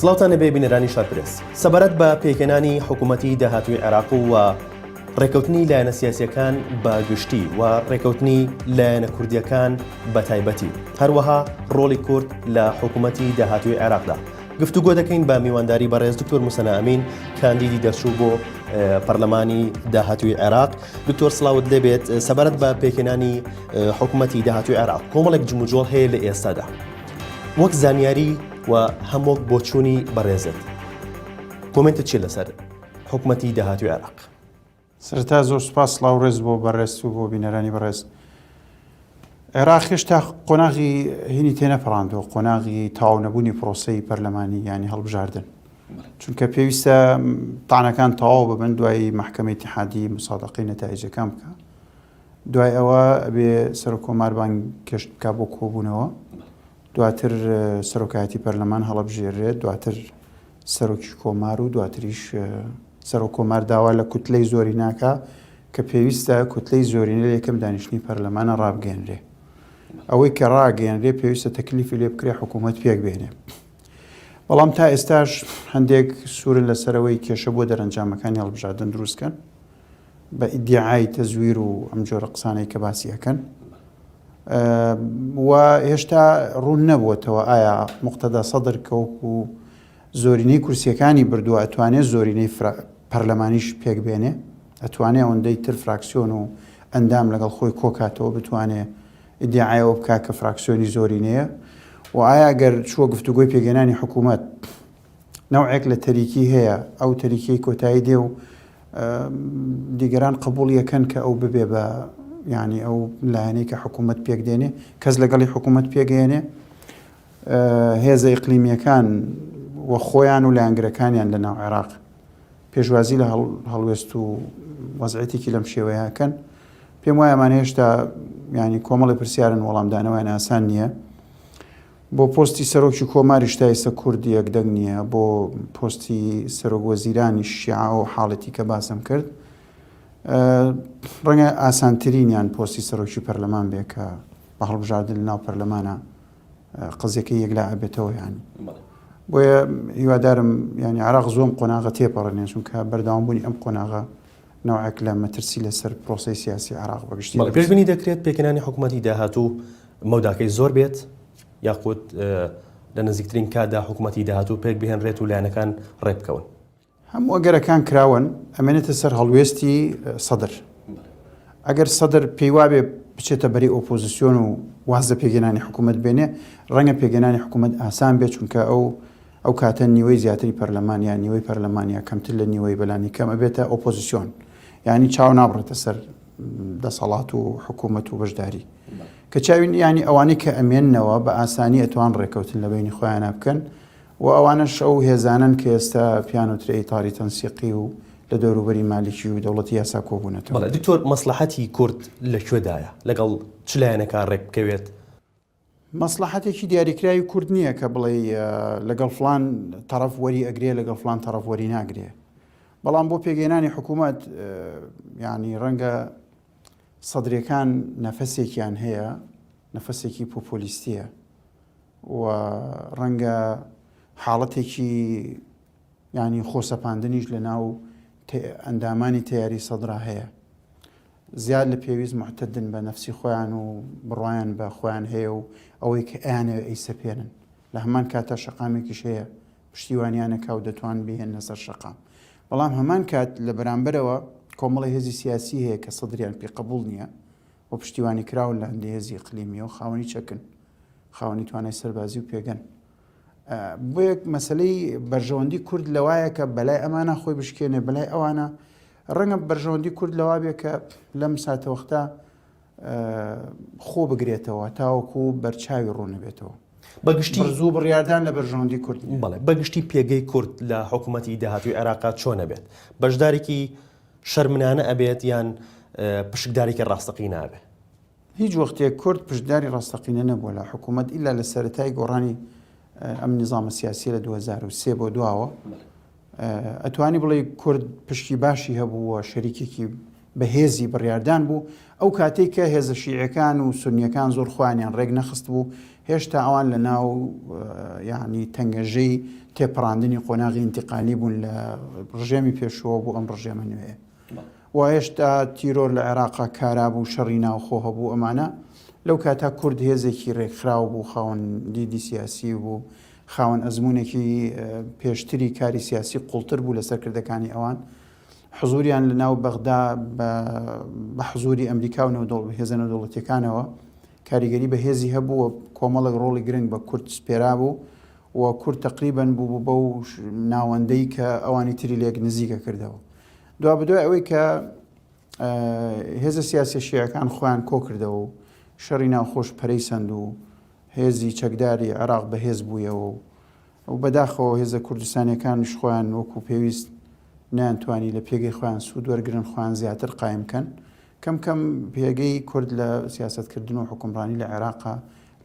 سڵاوتان لەبێ بینەرانی شارپرس. سەبارەت بە پێکەنانی حکوومەتی داهاتووی عێراق و ڕێکەوتنی لایەنە سیاسیەکان بە گشتی و ڕێکەوتنی لایەنە کوردیەکان بە تایبەتی، هەروەها ڕۆڵی کورد لە حکوومەتی داهاتووی عێراقدا گفتوگۆ دەکەین بە میوانداری بەڕێز دکتۆر موسە ئەمین، کاندیدی دەرچوو بۆ پەرلەمانی داهاتووی عێراق. دکتۆر سڵاوت لێبێت. سەبارەت بە پێکەنانی حکوومەتی داهاتووی عێراق کۆمەڵێک جموجۆڵ هەیە لە ئێستادا، وەک زانیاری و هەمووک بۆچوونی بەڕێزت، کۆمنتت چی لەسەر حکوومەتی داهاتووی عێراق؟ سەرەتا زۆر سوپاس سڵاوڕێز بۆ بەڕێز و بۆ بینەرانی بەڕێز. عێراق هێشتا قۆناغی هینی تێنەپەڕاندەوە، قۆناغی تەواو نەبوونی پرۆسەی پەرلەمانی ینی هەڵبژاردن، چونکە پێویستە تاانەکان تەواو ببن دوای مەحکەمەی اتحادی مسادقەی نەتایجەکان بکە، دوای ئەوە بێ سەرۆکۆماربان کەشت بکە بۆ کۆبوونەوە، دواتر سەرۆکایەتی پەرلەمان هەڵەبژێرێت، دواتر سەرۆکی کۆمار و دواتریش سەرۆک کۆمار داوا لە کوتلەی زۆری ناکە کە پێویستە کوتلەی زۆرینە لە یەکەم دانیشتنی پەرلەمانە ڕابگەێنرێ. ئەوەی کە ڕاگەێنرێ پێویستە تەکلیفی لێ بکرێ حکوومەت پێک بێنێ. بەڵام تا ئێستاش هەندێک سوورن لەسەرەوەی کێشە بۆ دەرەنجامەکانی هەڵبژاردن دروستکەن بە ئیدیعای تەزویر و ئەم جۆرە قسانەی کە باسیەکەن و هێشتا ڕوون نەبووەتەوە ئایا موقتەدا سەدر کەوک و زۆرینەی کورسیەکانی بردووە ئەتوانێت زۆرینەی پەرلەمانیش پێک بێنێ، ئەتوانێت ئەوەندەی تر فراکسیۆن و ئەندام لەگەڵ خۆی کۆکاتەوە بتوانێت ئیدیعایەوە بکات کە فراکسیۆنی زۆرینەیە و ئایا گەر چووە گفتوگۆی پێگەێنانی حکوومەت نەوعێک لە تەریکی هەیە، ئەو تەریکەی کۆتایی دێ و دیگەران قبول یەکەن کە ئەو ببێ بە ینی ئەو لایەنەی کە حکوومەت پێک دێنێ، کەس لەگەڵی حکوومەت پێگەێنێ، هێزە ئیقلیمیەکان وە خۆیان و لایەنگرەکانیان لە ناو عێراق پێشوازی لە هەڵوێست و وەزعەتێکی لەم شێوەیەکەن. پێم وایە ئەمان هێشتا ینی کۆمەڵی پرسیارن وەڵامدانەوەیان ئاسان نییە. بۆ پۆستی سەرۆکی کۆماری شتایسە کوردی یەکدەنگ نییە، بۆ پۆستی سەرۆک وەزیرانی شیعە و حاڵەتی کە باسم کرد ڕەنگە ئاسانترینیان پۆستی سەرۆکی پەرلەمان بێ کە بە هەڵبژاردن لە ناو پەرلەمانە قزیەکەی یەکلا ئەبێتەوە. ینی بۆیە هیوادارم ینی عێراق زۆم قۆناغە تێپەڕێنێ، چونکە بەردەوامبوونی ئەم قۆناغە نەوعێک لە مەترسی لەسەر پرۆسەی سیاسی عێراق بەگشتی پێشبینی دەکرێت پێکەنانی حکوومەتی داهاتوو مەوداکەی زۆر بێت یاخود لە نزیکترین کاتدا حکوومەتی داهاتوو پێک بهێنرێت و لایەنەکان ڕێبکەون. هەموو ئەگەرەکان کراون ئەمێنێتە سەر هەڵوێستی سەدر. ئەگەر سەدر پێی وابێ بچێتە بەری ئۆپۆزیسیۆن و وازە پێگەێنانی حکوومەت بێنێ، ڕەنگە پێگەێنانی حکوومەت ئاسان بێت، چونکە ئەو کاتە نیوەی زیاتری پەرلەمانیا نیوەی پەرلەمانیا کەمتر لە نیوەی بەلانی کەمە بێتە ئۆپۆزیسیۆن، ینی چاو نابڕێتە سەر دەسەڵات و حکوومەت و بەشداری کە چاوین ینی ئەوانەی کە ئەمێننەوە بە ئاسانی ئەتوان ڕێکەوتن لە بینی خۆیانە بکەن و ئەوانەش ئەو هێزانن کە ئێستا پیانوترەی تاری تەنسیقی و لە دەوروبەری مالیکی و دەوڵەتی یاسا کۆبوونەتەوە. دکتۆر مەسلحەتی کورد لەکوێدایە لەگەڵ چ لایەنەکان ڕێک بکەوێت؟ مەسلحەتێکی دیاریکراوی کورد نییە کە بڵێ لەگەڵ فلان تەرەف وەری ئەگرێ لەگەڵ فلان تەرەف وەری ناگرێ، بەڵام بۆ پێگەێنانی حکوومەت ینی ڕەنگە سەدرەکان نەفەسێکیان هەیە، نەفەسێکی پۆپۆلیستیە و ڕەنگە حاڵەتێکی ینی خۆسەپاندنیش لە ناو ئەندامانی تیاری سەدرا هەیە، زیاد لە پێویست محتەدن بە نەفسی خۆیان و بڕوایان بە خۆیان هەیە و ئەوەی کە ئەیانەوە ئەیسەپێنن لە هەمان کاتە شەقامێکیش هەیە پشتیوانیانەکە و دەتوان بهێنە سەر شەقام، بەڵام هەمان کات لە بەرامبەرەوە کۆمەڵی هێزی سیاسی هەیە کە سەدریان پێ قبول نییە و پشتیوانی کراون لە هەندێک هێزی ئیقلیمیە و خاوەنی چەکن، خاوەنی توانای سەربازی و پێگەن. بۆ یەک مەسلەی بەرژەوەندی کورد لەوایە کە بەلای ئەمانە خۆی بشکێنێ بەلای ئەوانە، ڕەنگە بەرژەوەندی کورد لەوا بێ کە لەم ساتەوەختا خۆ بگرێتەوە تاوەکو بەرچاوی ڕوونەبێتەوە بەگشتی زوو بڕیاردان لە بەرژەوەندی کورد. بەڵێ بەگشتی پێگەی کورد لە حکوومەتی داهاتووی عێراق چۆنە بێت؟ بەشدارێکی شەرمنانە ئەبێت یان پشکدارێکی ڕاستەقی نابێت؟ هیچ وەختێک کورد پشتداری ڕاستەقینە نەبووە لە حکوومەت ئیلا لە سەرەتای گۆڕانی ئەم نیزامە سیاسی لە 2003 بۆ دواوە ئەتوانی بڵێ کورد پشتی باشی هەبووە، شەریکێکی بە هێزی بڕیاردان بوو ئەو کاتێک کە هێزە شیعەکان و سونیەکان زۆر خوانیان ڕێک نەخست بوو هێشتا ئەوان لە ناو یعنی تەنگەژەی تێپەڕاندنی قۆناغی ئینتیقالی بوون لە ڕژێمی پێشەوە بوو ئەم ڕژێمە نوێ و هێشتا تیرۆر لە عێراقا کارا بوو شەڕی ناوخۆ هەبوو ئەمانە لەو کاتا کورد هێزێکی ڕێکخراو بوو خاوەن دیدی سیاسی بوو خاوەن ئەزمونێکی پێشتری کاری سیاسی قوڵتر بوو لە سەرکردەکانی ئەوان حزوریان لە ناو بەغدا بە حزوری ئەمریکا و هێزە نەودەوڵەتیەکانەوە کاریگەری بە هێزی هەبوو کۆمەڵک ڕۆڵی گرنگ بە کورد سپێرا بوو و کورد تقریبن بوو بەو ناوەندەی کە ئەوانی تری لێک نزیکە کردەوە دوا بدوای ئەوەی کە هێزە سیاسی شیعەکان خۆیان کۆ کردەوە و شەڕی ناوخۆش پەرەی سەند و هێزی چەکداری عێراق بە هێز بوویەوە و بەداخەوە هێزە کوردستانیەکانیش خۆیان وەکو پێویست نانتوانی لە پێگەی خۆیان سوود وەرگرن خۆیان زیاتر قایمکەن کەم کەم پێگەی کورد لە سیاسەتکردن و حکومڕانی لە عێراقا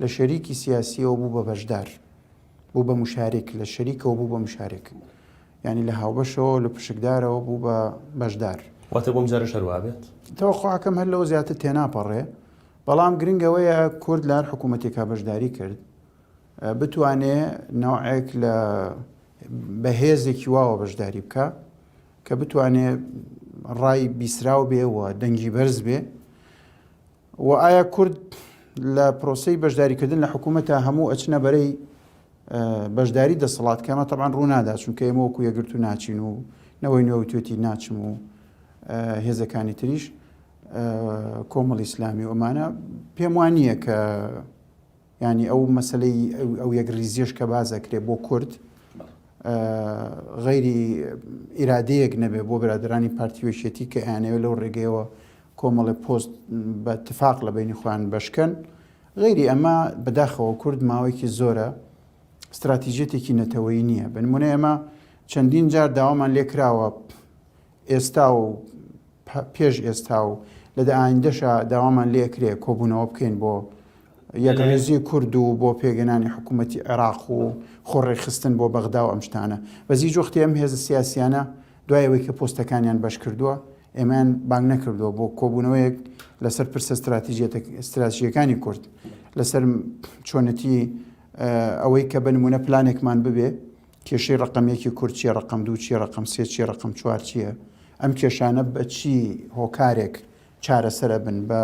لە شەریکی سیاسیەوە بوو بە بەشدار بوو بە مشارێک لە شەریکەوە بوو بە مشارێک ینی لە هاوبەشەوە لە پشکدارەوە بوو بە بەشدار واتە بۆم جارە شەروا بێت تەوەقعەکەم هەر لەوە زیاتر تێناپەڕێ بەڵام گرنگەوەیە کورد لە هەر حکوومەتێکا بەشداری کرد بتوانێ ناوعێک لە بەهێزێکی واوە بەشداری بکە کە بتوانێ ڕای بیسراو بێ و دەنگی بەرز بێ و ئایا کورد لە پرۆسەی بەشداریکردن لە حکوومەتە هەموو ئەچنە بەرەی بەشداری دەسەڵات کەمە تەبان ڕوو نادا چونکە ئێمە وەکو یەگرت و ناچین و نەوەی نوێ توێتی ناچم و هێزەکانی تریش کۆمەڵی ئیسلامی و ئەمانە پێم وان نییە کە ینی ئەو مەسلەی ئەو یەکریزیەش کە بازەکرێ بۆ کورد غەیری ئیرادەیەک نەبێ بۆ برادرانی پارتیوێشێتی کە ئەیانەوێت لەو ڕێگەیەوە کۆمەڵی پۆست بە اتفاق لە بینی خۆیان بەشکەن غەیری ئەمە بەداخەوە کورد ماوەیەکی زۆرە استراتیژێتێکی نەتەوەیی نییە بنمونە ئێمە چەندین جار داوامان لێکراوە ئێستا و پێش ئێستا و لە ئایندەشە داوامان لێکرێ کۆبوونەوە بکەین بۆ یەکڕێزی کورد و بۆ پێگەنانی حکوومەتی عێراق و خۆڕێخستن بۆ بەغدا و ئەم شتانە بەزی جوختی ئەم هێزە سیاسیانە دوایەوەی کە پۆستەکانیان بەش کردووە ئێمان بانگ نەکردووە بۆ کۆبوونەوەیەک لەسەر پرسە استراتیژیەکانی کورد لەسەر چۆنەتی ئەوەی کە بنمونە پلانێکمان ببێ کێشەی ڕقمێکی کورد چیە ڕقم 2 چیە ڕقم 3 چیە ڕقم 4 چیە ئەم کێشانە بە چی هۆکارێک چارەسەرە بن بە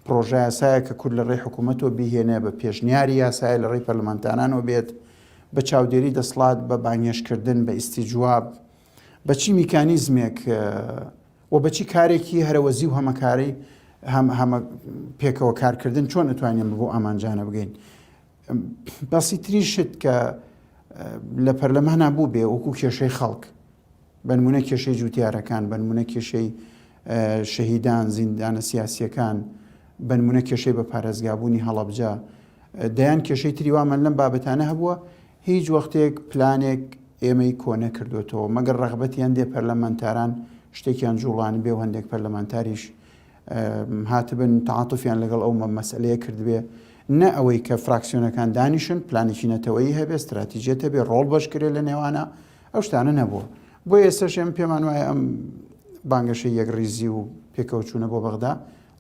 پرۆژە یاسایە کە کورد لە ڕێی حکوومەتەوە بیهێنێ بە پێشنیاری یاسایە لە ڕێی پەرلەمانتارانەوە بێت بە چاودێری دەسڵات بە بانگێشکردن بە ئیستیجواب بە چی میکانیزمێک و بەچی کارێکی هەرەوەزی و هەمەکاری هەمە پێکەوە کارکردن چۆن ئەتوانین بۆ ئامانجانە بگەین بەسی تریشت کە لە پەرلەمانە بوو بێ وەکو کێشەی خەڵک بنمونە کێشەی جوتیارەکان بنمونە کێشەی شەهیدان زیندانە سیاسیەکان بنمونە کێشەی بە پارێزگابوونی هەڵەبجە دەیان کێشەی تریوامان لەم بابەتانە هەبووە هیچ وەختێک پلانێک ئێمەی کۆنە کردوێتەوە مەگەر ڕەغبەتیان دێ پەرلەمانتاران شتێکیان جوڵانی بێ و هەندێک پەرلەمانتاریش هاتبن تعاتفیان لەگەڵ ئەو مەسئلەیە کردبێ نە ئەوەی کە فراکسیۆنەکان دانیشن پلانێکی نەتەوەیی هەبێ استراتیژێتە بێ ڕۆڵ بەشکرێ لە نێوانە ئەو شتانە نەبووە بۆ ئێستاش ئێمە پێمان وایە ئەم بانگەشەی یەکڕیزی و پێکەوە چوونە بۆ بەغدا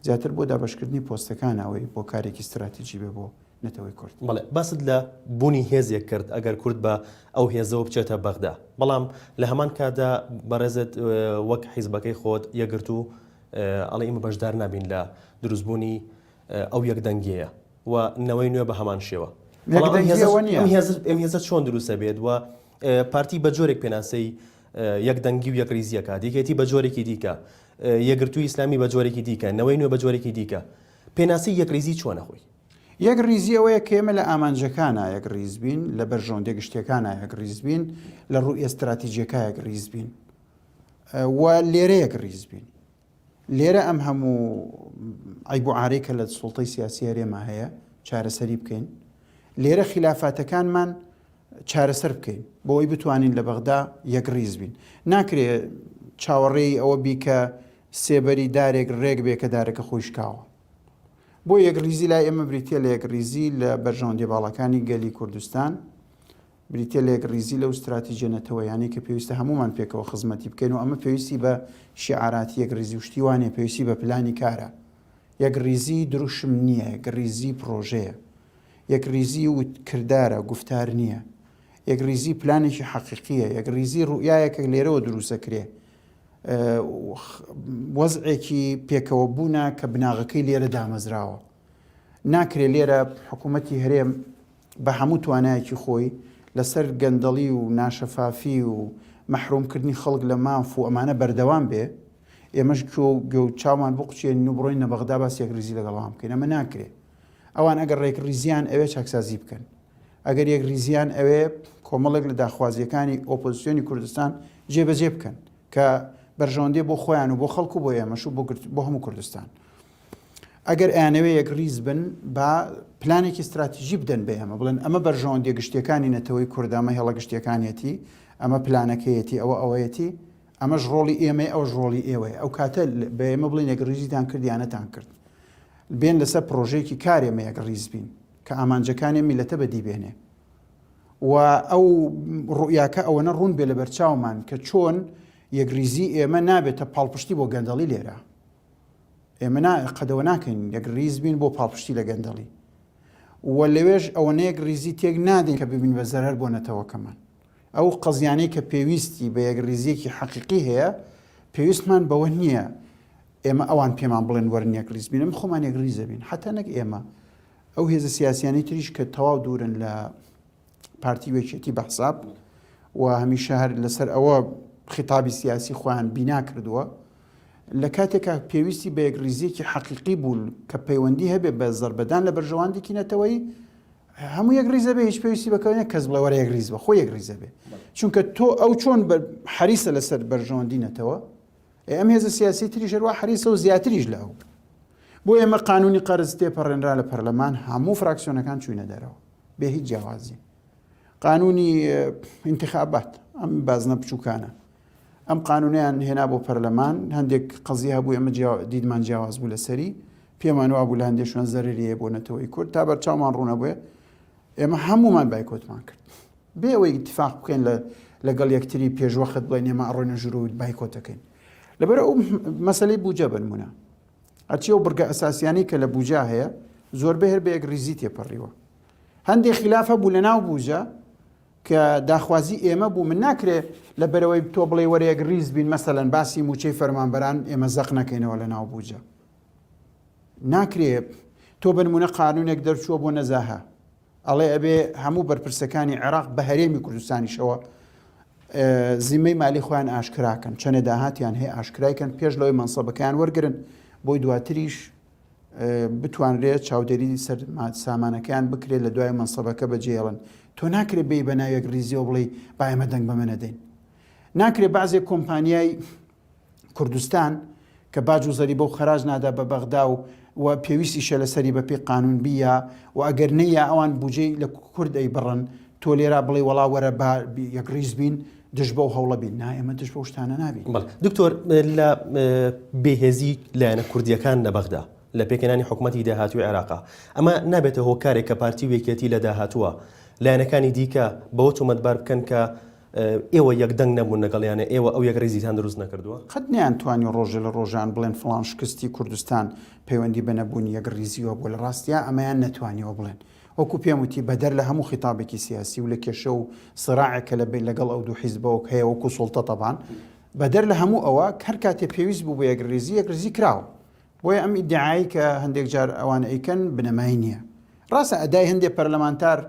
زیاتر بۆ دابەشکردنی پۆستەکانەوەی بۆ کارێکی استراتیژی بێ بۆ نەتەوەی کورد بەڵێ باست لە بوونی هێزێک کرد ئەگەر کورد بە ئەو هێزەوە بچێتە بەغدا بەڵام لە هەمان کادا بەڕێزت وەک حیزبەکەی خۆت یەگرت و ئەڵێ ئێمە بەشدار نابین لە دروستبوونی ئەو یەکدەنگیەیە و نەوەی نوێ بە هەمان شێوە ئەم هێزە چۆن دروستە بێت و پارتی بە جۆرێک پێناسەی یەکدەنگی و یەکریزیەکە دیکەتی بە جۆرێکی دیکە یەگرتووی ئیسلامی بە جۆرێکی دیکە نەوەی نوێ بە جۆرێکی دیکە پێناسی یەکریزی چۆنە خۆی یەک ریزی ئەوەیە کە ئێمە لە ئامانجەکانە یەک ریز بین لە بەرژەوەندە گشتەکانە یەک ریز بین لە ڕووی ئەستراتیژیەکە یەک ریز بین و لێرە یەک ریز بین لێرە ئەم هەموو عیب و عارەی کە لە سوڵتەی سیاسی هەرێمە هەیە چارەسەری بکەین لێرە خلافاتەکانمان چارەسەر بکەین بۆ ئەوی بتوانین لە بەغدا یەک ریز بین ناکرێت چاوەڕێی ئەوە بی کە سێبەری دارێک ڕێک بێ کە دارەکە خۆی شکاوە بۆ یەکریزی لای ئێمە بریتە لە یەکریزی لە بەرژەوەندی باڵەکانی گەلی کوردستان بریتە لە یەکڕیزی لەو استراتیژیە نەتەوەیانی کە پێویستە هەمومان پێکەوە خزمەتی بکەین و ئەمە پێویستی بە شیعاراتی یەکڕیزی و شتیوانێ پێویستی بە پلانی کارە. یەکڕیزی دروشم نییە، یەکڕیزی پرۆژەیە، یەکڕیزی و کردارە گفتار نییە، یەکڕیزی پلانێکی حەقیقیە، یەکڕیزی ڕوئایەکە لێرەوە دروستەکرێ، وەزعێکی پێکەوە بوونە کە بناغەکەی لێرە دامەزراوە. ناکرێ لێرە حکوومەتی هەرێم بە هەموو توانایەکی خۆی لەسەر گەندەڵی و ناشەفافی و مەحرومکردنی خەڵک لە ماف و ئەمانە بەردەوام بێ، ئێمەش گە چاومان بقوچێن و بڕۆین نەبەغدا باس یەکڕیزی لەگەڵام بکەین. ئەمە ناکرێ. ئەوان ئەگەر ڕێکڕیزیان ئەوێ چاکسازی بکەن، ئەگەر یەکڕیزیان ئەوێ کۆمەڵێک لە داخوازیەکانی ئۆپۆزیسیۆنی کوردستان جێبەجێ بکەن کە بەرژەوەندێ بۆ خۆیان و بۆ خەڵکو بۆ ئێمەش و بۆ هەموو کوردستان. ئەگەر ئەیانەوێ یەکڕیز بن بە پلانێکی استراتیژی بدەن بە ئێمە بڵێن ئەمە بەرژەوەندێ گشتیەکانی نەتەوەی کوردامە هێڵە گشتیەکانیەتی، ئەمە پلانەکەیەتی، ئەوەیەتی، ئەمەش ڕۆڵی ئێمە، ئەوش ڕۆڵی ئێوەیە. ئەو کاتە بە ئێمە بڵێن یەکڕیزیتان کردیانەتان کرد، بێن لەسەر پرۆژەیەکی کارێمە یەکڕیز بین کە ئامانجەکانی میلەتە بەدیبێنێ و ئەو ڕوئیاکە ئەوەنە ڕوون بێ لە بەرچاومان کە چۆن یەکڕیزی ئێمە نابێتە پاڵپشتی بۆ گەندەڵی لێرە. ئێمە قەدەوە ناکەین یەکڕیز بین بۆ پاڵپشتی لە گەندەڵی و لەوێژ ئەوەنە یەکڕیزی تێک نادەین کە ببین بە زەرەر بۆ نەتەوەکەمان. ئەو قەزیانەی کە پێویستی بە یەکڕیزیەکی حەقیقی هەیە پێویستمان بەوە نییە ئێمە ئەوان پێمان بڵێن وەرن یەکڕیز بینم خۆمان یەکڕیزە بین، حتا نەک ئێمە ئەو هێزە سیاسیانی تریش کە تەواو دوورن لە پارتی وێکێتی بەحساب و هەمیشە هەر لەسەر ئەوە خیتابی سیاسی خۆیان بینا کردووە، لە کاتێکە پێویستی بە یەکڕیزیەکی حەقیقی بوو کە پەیوەندی هەبێ بە زەربەدان لە بەرژەوەندێکی نەتەوەی هەموو یەکڕیزە بێ، هیچ پێویستی بەکەونێ کەس بڵێ وەرە یەکڕیز بە خۆ یەکڕیزە بێ، چونکە تۆ ئەو چۆن حەریسە لەسەر بەرژەوەندی نەتەوە، ئەم هێزە سیاسی تریش هەروە حەریسە و زیاتریش لە ئەو. بۆ ئێمە قانونی قەرز تێپەڕێنرا لە پەرلەمان، هەموو فراکسیۆنەکان چوونە دەرەوە بێ هیچ جیاوازی. قانونی انتخابات ئەم بازنە بچووکانە، ئەم قانونیان هێنا بۆ پەرلەمان، هەندێک قەزیە هەبوو ئەمە دیدمان جیاواز بوو لەسەری، پێمان وا بوو لە هەندێک شوێن زەرریە بۆ نەتەوەی کورد، تا بەرچاومان ڕوونە بووە ئێمە هەمومان بایکۆتمان کرد بێ ئەوەی اتفاق بکەین لەگەڵ یەکتری پێشوەخت بڵێن ئێمە ئەڕۆینە ژوور و بایکۆتەکەین. لەبەر ئەو مەسەلەی بوجە بنمونە، هەرچی ئەو بڕگە ئەساسیانی کە لە بوجا هەیە زۆربەی هەر بە یەکڕیزی تێپەڕیوە. هەندێک خلافە بوو لە ناو بوجە کە داخوازی ئێمە بوو، من ناکرێ لە بەرەوەی تۆ بڵێ وەرە یەکڕیز بین مەسەلەن باسی موچەی فەرمانبەران ئێمە زەق نەکەینەوە لە ناو بوجە. ناکرێ تۆ بنمونە قانونێک دەرچووە بۆ نەزاهە ئەڵێ ئەبێ هەموو بەرپرسەکانی عێراق بە هەرێمی کوردستانیشەوە زیمەی مالی خۆیان ئاشکراکەن، چەنە داهاتیان هەیە ئاشکرایکەن، پێش لەوەی مەنسەبەکەیان وەرگرن بۆی دواتریش بتوانرێت چاودێری سەر سامانەکەیان بکرێت لە دوای مەنسەبەکە بەجێڵن. تۆ ناکرێت بێ بە ناو یەکڕیزیەوە بڵێ با ئێمە دەنگ بەمە نەدەین. ناکرێت بەعزێک کۆمپانیای کوردستان کە باج و زەریبە و خەراج نادا بە بەغدا و پێویستیشە لەسەری بە پێی قانون بیە و ئەگەر نەیە ئەوان بودجەی لە کورد ئەیبڕن، تۆ لێرە بڵێ وەڵا وەرە با یەکڕیز بین دژ بە و هەوڵە بین. نا ئێمە دژ بە شتانە نابین. دکتۆر لە بێهێزی لایەنە کوردیەکان لە بەغدا لە پێکەنانی حکوومەتی داهاتووی عێراقا، ئەمە نابێتە هۆکارێک کە پارتی وێکێتی لە داهاتووە لایەنەکانی دیکە بەوە تۆمەتبار بکەن کە ئێوە یەکدەنگ نەبوون لەگەڵیانە، ئێوە ئەو یەکڕیزیتان دروست نەکردووە؟ قەت نیانتوانی ڕۆژە لە ڕۆژان بڵێن فڵان شکستی کوردستان پەیوەندی بە نەبوونی یەکڕیزیوە بۆ لە ڕاستیا ئەمەیان نەتوانیەوە بڵێن. وەکو پێم وتی بەدەر لە هەموو خیتابێکی سیاسی و لە کێشە و سراعێکە لەگەڵ ئەو دوو حیزبەوە هەیە وەکو سوڵتە تەبان، بەدەر لە هەموو ئەوە هەر کاتێ پێویست بوو بە یەکڕیزی کراوە. بۆیە ئەم ئیدعایی کە هەندێک جار ئەوان ئەیکەن بنەمای نییە. ڕاستە ئەدای هەندێک پەرلەمانتار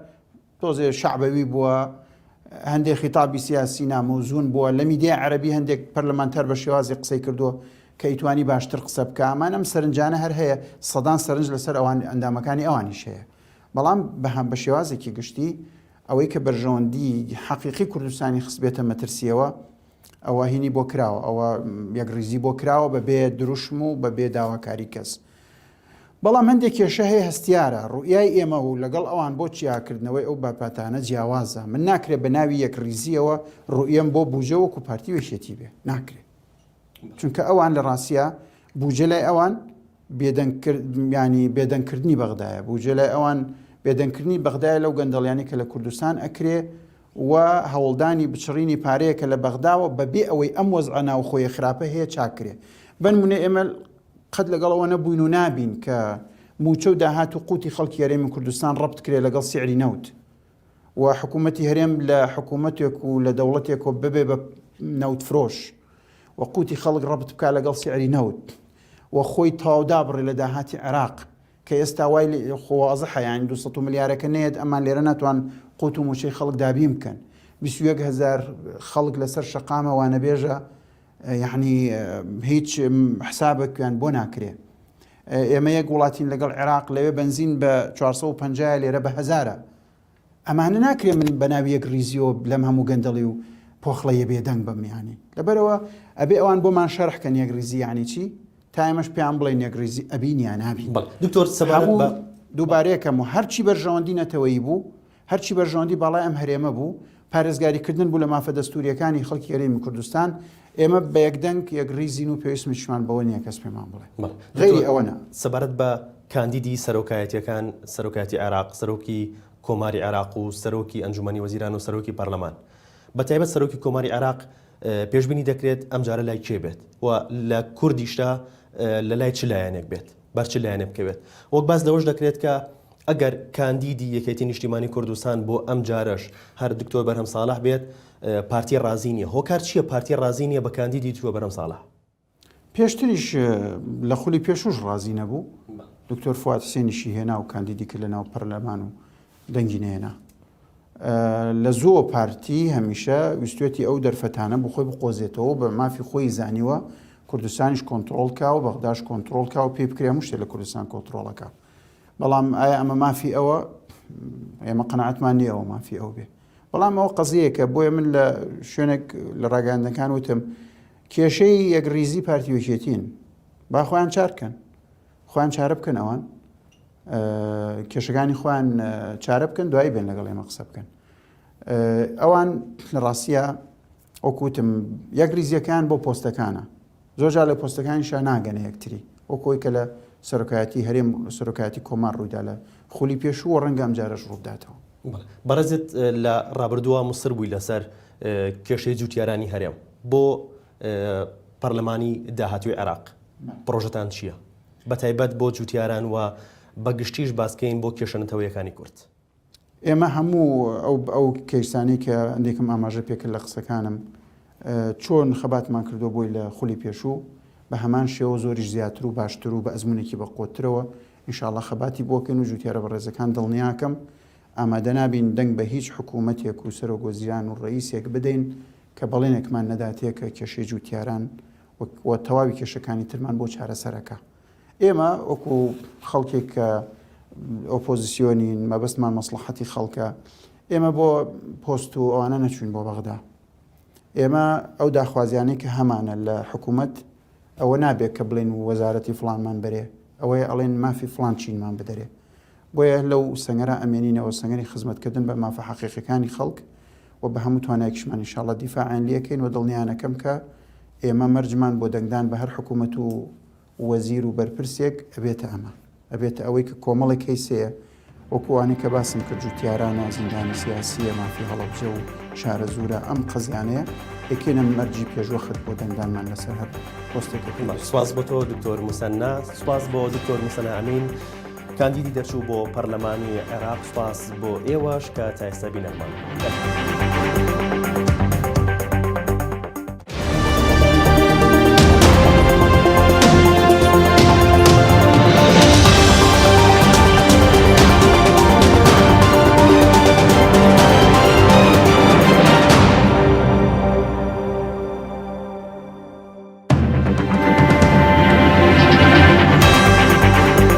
تۆزێ شعبەوی بووە، هەندێک خیتابی سیاسی نامۆزون بووە، لە میدیای عەرەبی هەندێک پەرلەمانتار بە شێوازی قسەی کردووە کە ئیتوانی باشتر قسە بکە. ئەمان ئەم سەرنجانە هەر هەیە، سەدان سەرنج لەسەر ئەوان ئەندامەکانی ئەوانیش هەیە. بەڵام بە شێوازێکی گشتی ئەوەی کە بەرژەوەندی حەقیقی کوردستانی خستبێتە مەترسیەوە ئەوە هینی بۆ کراوە، ئەوە یەکڕیزی بۆ کراوە بەبێ دروشم و بەبێ داواکاری کەس. بەڵام هەندێک کێشە هەیە هەستیارە ڕوئیای ئێمە و لەگەڵ ئەوان بۆ چیاکردنەوەی ئەو باپاتانە جیاوازە. من ناکرێت بە ناوی یەکڕیزیەوە ڕوئیم بۆ بوجە وەکو پارتی وێشێتی بێ، ناکرێت. چونکە ئەوان لە ڕاستیە بوجە لای ئەوان بێدەنگکردنی بەغدایە، بوجە لای ئەوان بێدەنگکردنی بەغدایە لەو گەندەڵیانی کە لە کوردستان ئەکرێ و هەوڵدانی بچڕینی پارەیەکە لە بەغداوە بەبێ ئەوەی ئەم وەزعە ناوخۆی خراپە هەیە چاکرێ. بنمونە ئێمە قەت لەگەڵەوە نەبووین و نابین کە موچە و داهات و قوتی خەڵکی هەرێمی کوردستان ڕەبت کرێ لەگەڵ سیعری نەوت و حکوومەتی هەرێم لە حکوومەتێک و لە دەوڵەتێک و ببێ بە نەوت فرۆش و قوتی خەڵک ڕەبت بکە لەگەڵ سیعری نەوت و خۆی تاودا بڕێ لە داهاتی عێراق کە ئێستا وای خۆوازە حیان 200 ملیارەکە نێت ئەمان لێرە ناتوان قوت و موچەی خەڵک دابی بکەن 21,000 خەڵک لەسەر شەقامەوانە بێژە یعنی هیچ حسابێکیان بۆ ناکرێ. ئێمە یەک وڵاتین لەگەڵ عێراق لەوێ بنزین بە 450 لێرە بە 1000 ئەمانە ناکرێ من بە ناوی یەک ریزیۆ لەم هەموو گەندەڵی و پۆخڵەیە بێدەنگ بەمیانی لەبەرەوە ئەبێ ئەوان بۆمان شەرحکەن یەک ریزی یعنی چی تایمەش پێیان بڵێن یەک ریزی ئەبینیان نابین. دکتۆر سەبارەت دووبارەیەکەم و هەرچی بەرژەوەندی نەتەوەیی بوو هەرچی بەرژەوەندی باڵای ئەم هەرێمە بوو پارێزگاریکردن بوو لە مافە دەستوریەکانی خەڵکی هەرێمی کوردستان ئێمە بە یەکدەنگ یەک ریزین و پێویستمشمان بەوە نییە کەس پێمان بڵێ غیری ئەوەنە. سەبارەت بە کاندیدی سەرۆکایەتیەکان سەرۆکایەتی عێراق سەرۆکی کۆماری عێراق و سەرۆکی ئەنجومەنی وەزیران و سەرۆکی پەرلەمان بە تایبەت سەرۆکی کۆماری عێراق پێشبینی دەکرێت ئەم جارە لای کێ بێت و لە کوردیشتا لە لای چ لایەنێک بێت بەر چ لایەنێ بکەوێت. وەک باس لەوەش دەکرێت کە ئەگەر کاندیدی یەکێتی نیشتیمانی کوردستان بۆ ئەم جارەش هەر دکتۆر بەرهەم ساڵح بێت پارتی ڕازی نییە. هۆکار چییە پارتی ڕازی نییە بە کاندیدی دکتۆر بەرهەم ساڵح؟ پێشتریش لە خولی پێشوش ڕازی نەبوو دکتۆر فواد حسێنیشی هێنا و کاندیدی کرد لە ناو پەرلەمان و دەنگی نهێنا. لە زۆر پارتی هەمیشە ویستێتی ئەو دەرفەتانە بۆ خۆی بقۆزێتەوە بە مافی خۆی زانیوە کوردستانیش کۆنتترۆلکا و بەغداش کۆنتترۆلکا و پێ بکرێ شتێک لە کوردستان کۆنتترۆلەکە. بەڵام ئایا ئەمە مافی ئەوە ئێمە قەنەعەتمان نییە ئەوە مافی ئەو بێ. بەڵام ئەوە قەزیەکە بۆیە من لە شوێنێک لە ڕاگەاندەکان وتم کێشەی یەکریزی پارتی وەکێتین با خۆیان چارکەن خۆیان چارە بکەن ئەوان کێشەکانی خۆیان چارە بکەن دوایی بێن لەگەڵ ئێمە قسە بکەن. ئەوان لە ڕاستیە ئۆکوتم یەکریزیەکان بۆ پۆستەکانە زۆرجار لە پۆستەکانیشان ناگەنە یەکتری وەکۆی کە لە سەرۆکایەتی هەرێم سەرۆکایەتی کۆمار ڕوویدا لە خولی پێشووە ڕەنگە ئەم جارەش ڕووداتەوە. بەڕێزت لە ڕابردووە مووسر بووی لەسەر کێشەی جوتیارانی هەرێم بۆ پەرلەمانی داهاتووی عێراق پرۆژەتان چییە؟ بە تایبەت بۆ جوتیاران و بەگشتیش باسکەین بۆ کێشەنەتەوەیەکانی کورد. ئێمە هەموو ئەو کەیسانی کە ئەندێکم ئاماژە پێکرد لە قسەکانم چۆن خەباتمان کردو بۆی لە خولی پێشوو بە هەمان شێوە زۆریش زیاتر و باشتر و بە ئەزمونێکی بە قۆترەوە ئینشاءڵڵا خەباتی بۆکەن و جوتیارە بە ڕێزەکان دڵنیاکەم ئامادە نابین دەنگ بە هیچ حکوومەتێک و سەرۆکوەزیران و ڕئیسێک بدەین کە بەڵێنێکمان نەداتێکە کێشەی جوتیاران و تەواوی کێشەکانی ترمان بۆ چارەسەرەکە. ئێمە وەکو خەڵکێک کە ئۆپۆزیسیۆنین مەبەستمان مەسلحەتی خەڵکە ئێمە بۆ پۆست و ئەوانە نەچوین بۆ بەغدا. ئێمە ئەو داخوازیانەی کە هەمانە لە حکوومەت ئەوە نابێت کە بڵێن وەزارەتی فڵانمان بەرێ ئەوەیە ئەڵێن مافی فڵان چینمان بدەرێ بۆیە لەو سەنگەرە ئەمێنینەوە سەنگەری خزمەتکردن بە مافە حەقیقەکانی خەڵک و بە هەموو توانایەکیشمان ئینشاءڵڵا دیفاعیان لێکەین و دڵنیانەکەم کە ئێمە مەرجمان بۆ دەنگدان بە هەر حکوومەت و وەزیر و بەرپرسێک ئەبێتە ئەمە ئەبێتە ئەوەی کە کۆمەڵێک کەیسەیە وەکووانی کە باسم کرد جوتیارانە زیندانی سیاسیە مافی هەڵەبجە و شارە زورە ئەم قەزیانەیە ئەکێنە مەرجی پێشوەخت بۆ دەنگدانمان لەسەر هەر پۆستێکەکە. سواز بۆ تۆ دکتۆر موسەنا سواز بۆ دکتۆر موسەنا ئەمین کاندیدی دەرچوو بۆ پەرلەمانی عێراق سواز بۆ ئێوەش کە تا ئێستا بینەرمان.